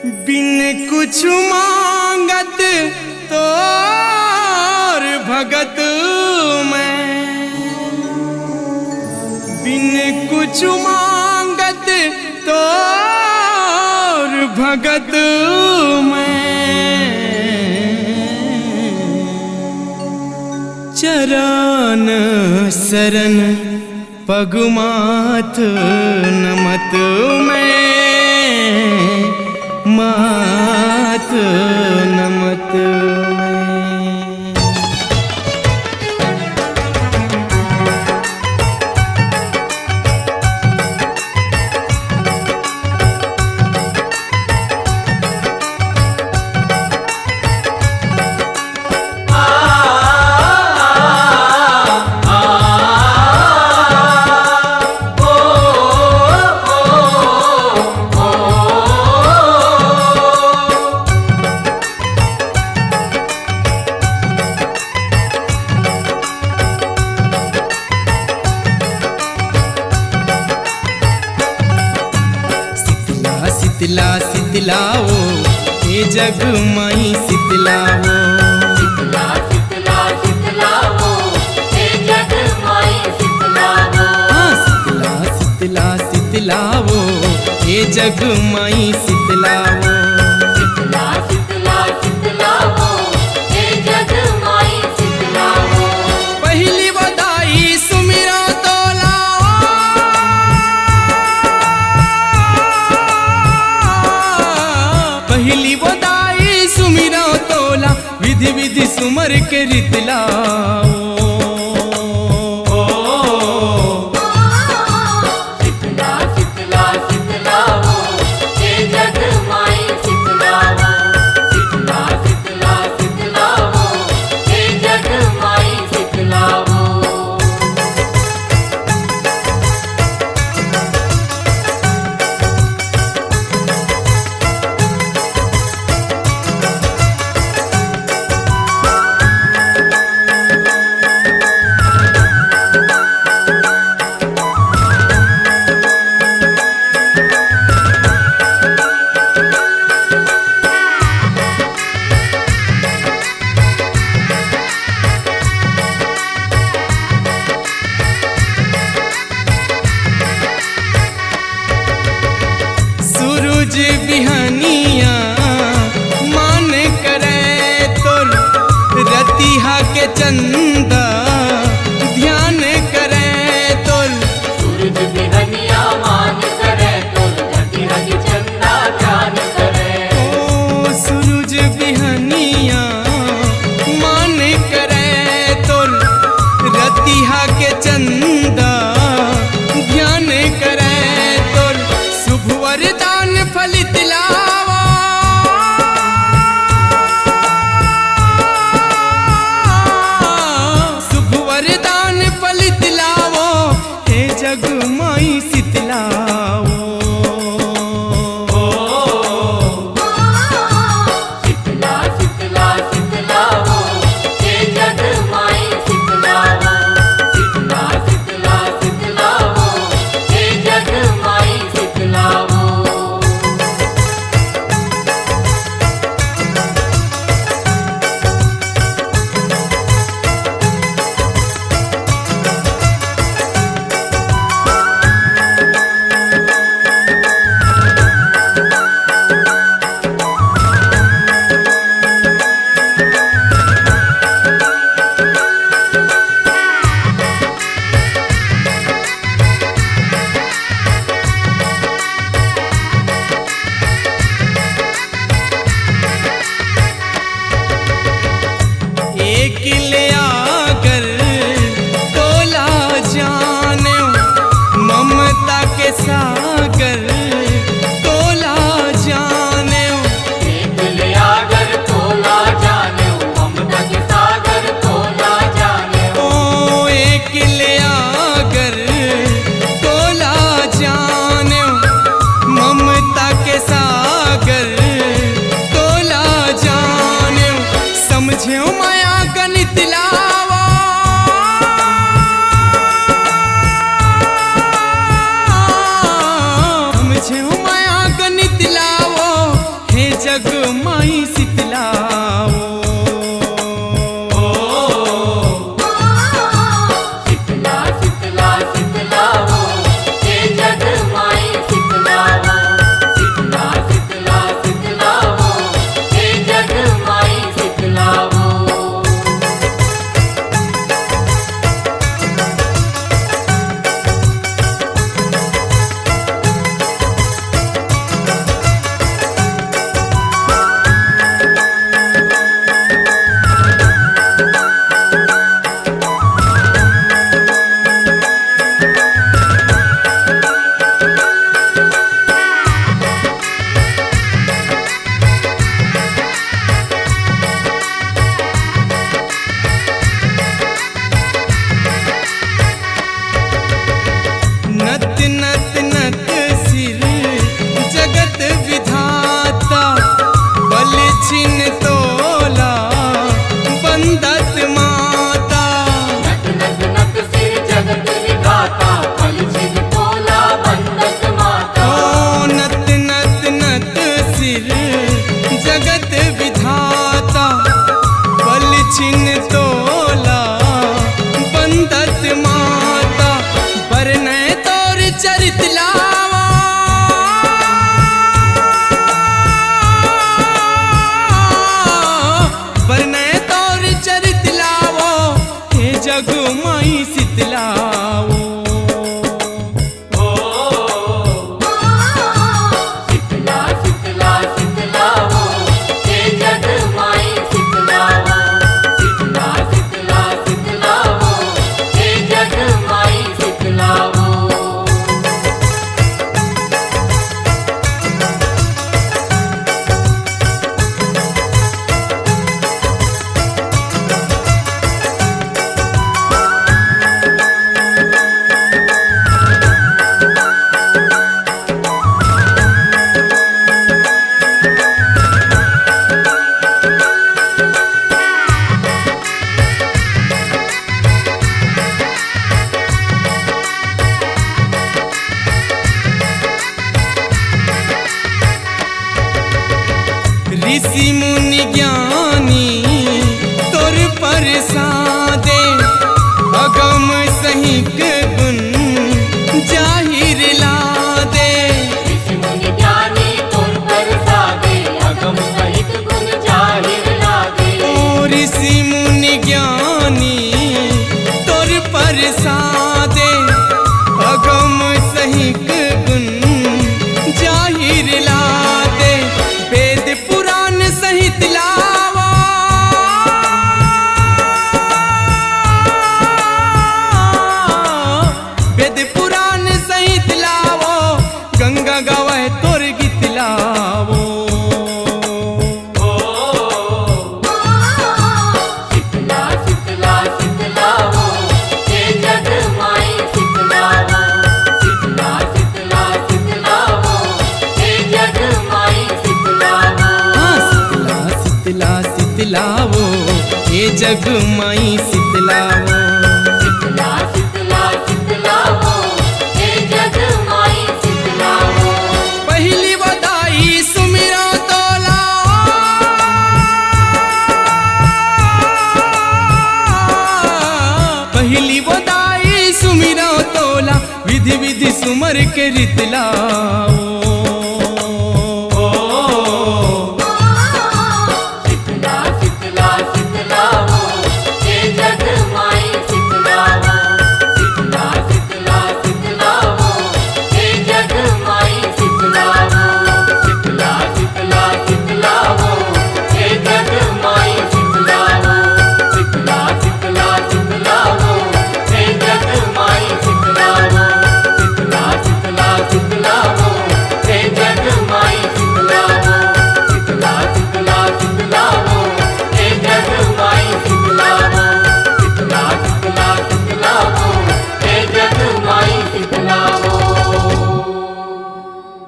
बिन कुछ मांगत तोर भगत मैं, बिन कुछ मांगत तोर भगत मैं, चरण शरण पगमाथ नमत मैं, मात नमत मैं। शीतला शीतलाओ हे जग माई शीतलाओ, शीतला शीतला शीतलाओ हे जग माई शीतलाओ। हाँ शीतला शीतला शीतलाओ हे जग माई शीतलाओ, शीतला शीतला शीतलाओ हे जग माई शीतलाओ। पहली बधाई सुमिरो तोला, पहली बधाई सुमिरो तोला, विधि विधि सुमर के रितलाओ। शीतला शीतला शीतलाओ हे जग माई शीतलाओ, शीतला शीतला शीतलाओ हे जग माई शीतलाओ। सूरज बिहनिया मान करे तोर, रतिहा के चंदा ध्यान करे तोर, सूरज बिहनिया मान करे तोर, रतिहा के चंदा ध्यान करे। ओ सूरज बिहनिया मान करे तोर, रतिहा के चंदा ध्यान करे तोर, शुभ वरदान फलित लावा, शुभ वरदान फलित लावो हे जग माई शीतलाओ। शीतला शीतला शीतलाओ हे जग माई शीतलाओ, शीतला शीतला शीतलाओ हे जग माई शीतलाओ। जग माई शीतलाओ। शीतला शीतला शीतला वो हे जग माई शीतला वो। शीतला शीतला शीतला वो हे जग माई शीतला वो। ऋषि मुनि ज्ञानी तोर प्रसादे अगम सहिक गुण जाहिर ला दे। ऋषि मुनि ज्ञानी तोर प्रसादे अगम सहित गुण जाहिर ला दे। ओ ऋषि मुनि ज्ञानी तोर प्रसादे अगम सहिक गुण जाहिर ला दे। वेद पुराण सहित लावा वेद पुराण सहित लावो गंगा गावे तोर गीत लावो। शीतला शीतला शीतला वो हे जग माई शीतला वो। शीतला शीतला शीतला वो हे जग माई शीतला वो। शीतला शीतला शीतलावो हे जग माई शीतलावो। शीतला शीतला शीतला वो हे जग माई शीतला वो। पहली बधाई सुमिरो तोला पहली बधाई सुमिरो तोला विधि विधि सुमर के रितला।